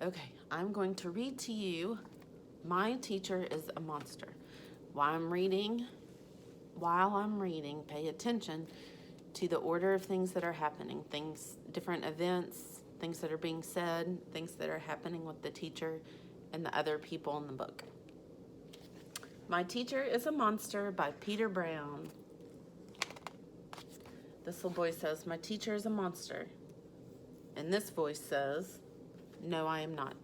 Okay, I'm going to read to you My Teacher is a Monster. While I'm reading, pay attention to the order of things that are happening, things, different events, things that are being said, things that are happening with the teacher and the other people in the book. My Teacher is a Monster by Peter Brown. This little boy says, my teacher is a monster. And this voice says, no, I am not.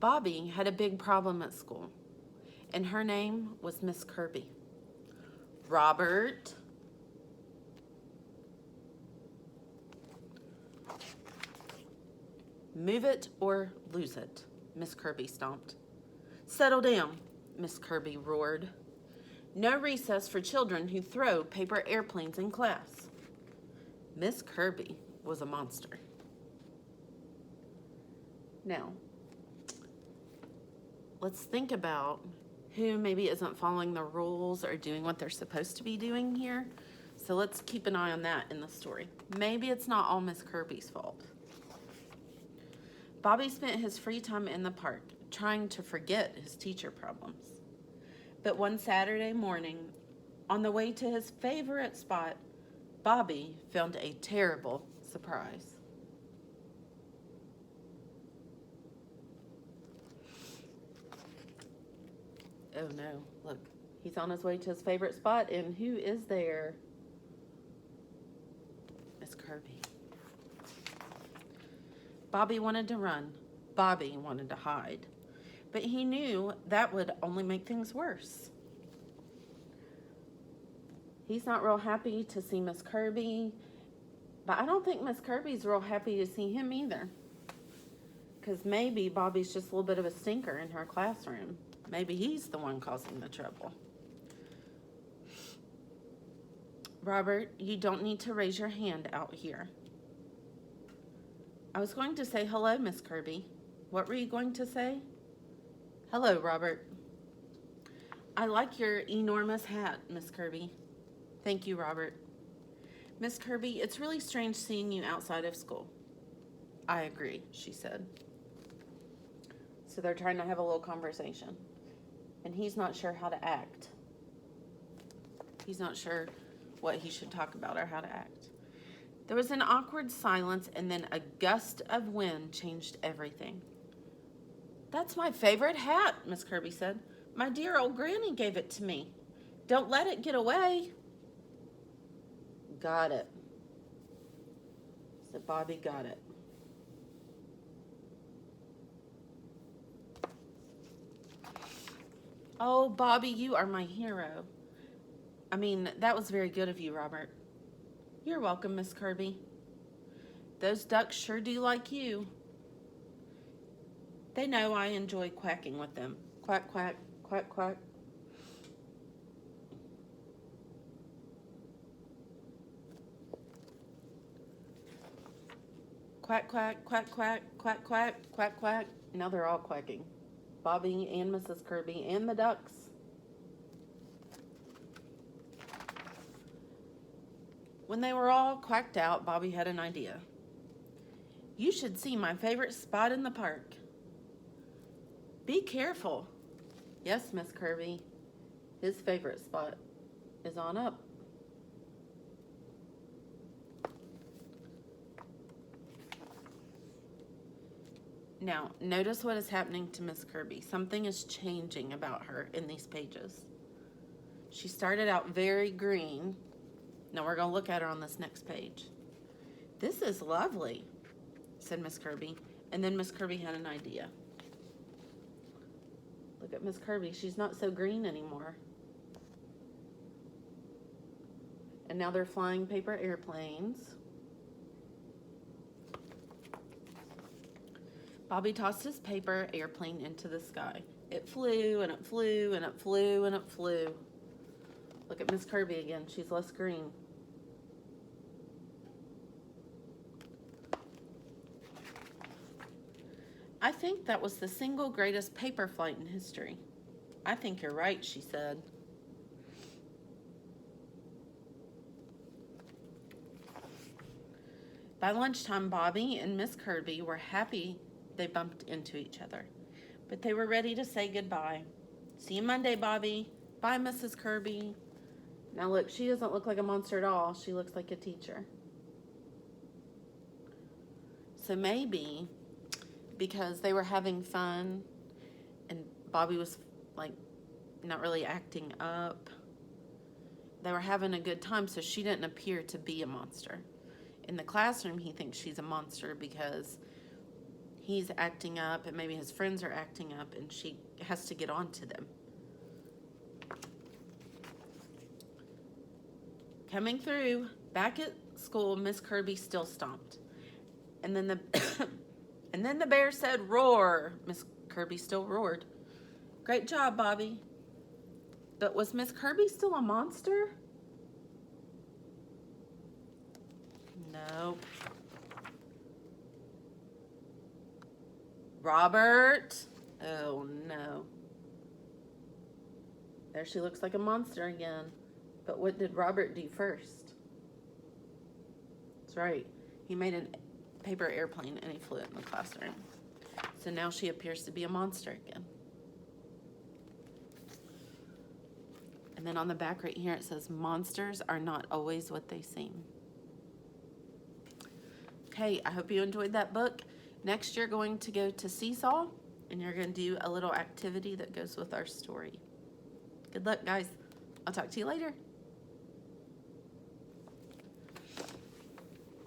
Bobby had a big problem at school, and her name was Miss Kirby. Robert, move it or lose it, Miss Kirby stomped. Settle down, Miss Kirby roared. No recess for children who throw paper airplanes in class. Miss Kirby was a monster. Now, let's think about who maybe isn't following the rules or doing what they're supposed to be doing here. So let's keep an eye on that in the story. Maybe it's not all Miss Kirby's fault. Bobby spent his free time in the park trying to forget his teacher problems. But one Saturday morning, on the way to his favorite spot, Bobby found a terrible surprise. Oh no, look, he's on his way to his favorite spot, and who is there? Miss Kirby. Bobby wanted to run. Bobby wanted to hide. But he knew that would only make things worse. He's not real happy to see Miss Kirby, but I don't think Miss Kirby's real happy to see him either. Because maybe Bobby's just a little bit of a stinker in her classroom. Maybe he's the one causing the trouble. Robert, you don't need to raise your hand out here. I was going to say hello, Miss Kirby. What were you going to say? Hello, Robert. I like your enormous hat, Miss Kirby. Thank you, Robert. Miss Kirby, it's really strange seeing you outside of school. I agree, she said. So they're trying to have a little conversation. And he's not sure how to act. He's not sure what he should talk about or how to act. There was an awkward silence, and then a gust of wind changed everything. That's my favorite hat, Miss Kirby said. My dear old granny gave it to me. Don't let it get away. Got it. So Bobby got it. Oh, Bobby, you are my hero. I mean, that was very good of you, Robert. You're welcome, Miss Kirby. Those ducks sure do like you. They know I enjoy quacking with them. Quack, quack, quack, quack. Quack, quack, quack, quack, quack, quack, quack, quack. Now they're all quacking. Bobby and Mrs. Kirby and the ducks. When they were all quacked out, Bobby had an idea. You should see my favorite spot in the park. Be careful. Yes, Miss Kirby. His favorite spot is on up. Now, notice what is happening to Miss Kirby. Something is changing about her in these pages. She started out very green. Now we're going to look at her on this next page. This is lovely, said Miss Kirby. And then Miss Kirby had an idea. Look at Miss Kirby. She's not so green anymore. And now they're flying paper airplanes. Bobby tossed his paper airplane into the sky. It flew and it flew and it flew and it flew. Look at Miss Kirby again. She's less green. I think that was the single greatest paper flight in history. I think you're right, she said. By lunchtime, Bobby and Miss Kirby were happy they bumped into each other, but they were ready to say goodbye. See you Monday, Bobby. Bye, Mrs. Kirby. Now look, she doesn't look like a monster at all. She looks like a teacher. So maybe because they were having fun and Bobby was like not really acting up, they were having a good time, so she didn't appear to be a monster. In the classroom, he thinks she's a monster because he's acting up and maybe his friends are acting up and she has to get on to them. Coming through, back at school, Miss Kirby still stomped. And then the bear said, "Roar." Miss Kirby still roared. Great job, Bobby. But was Miss Kirby still a monster? Nope. Robert. Oh no. There she looks like a monster again. But what did Robert do first? That's right. He made a paper airplane and he flew it in the classroom. So now she appears to be a monster again. And then on the back right here it says, monsters are not always what they seem. Okay, I hope you enjoyed that book. Next you're going to go to Seesaw and you're going to do a little activity that goes with our story. Good luck, guys. I'll talk to you later.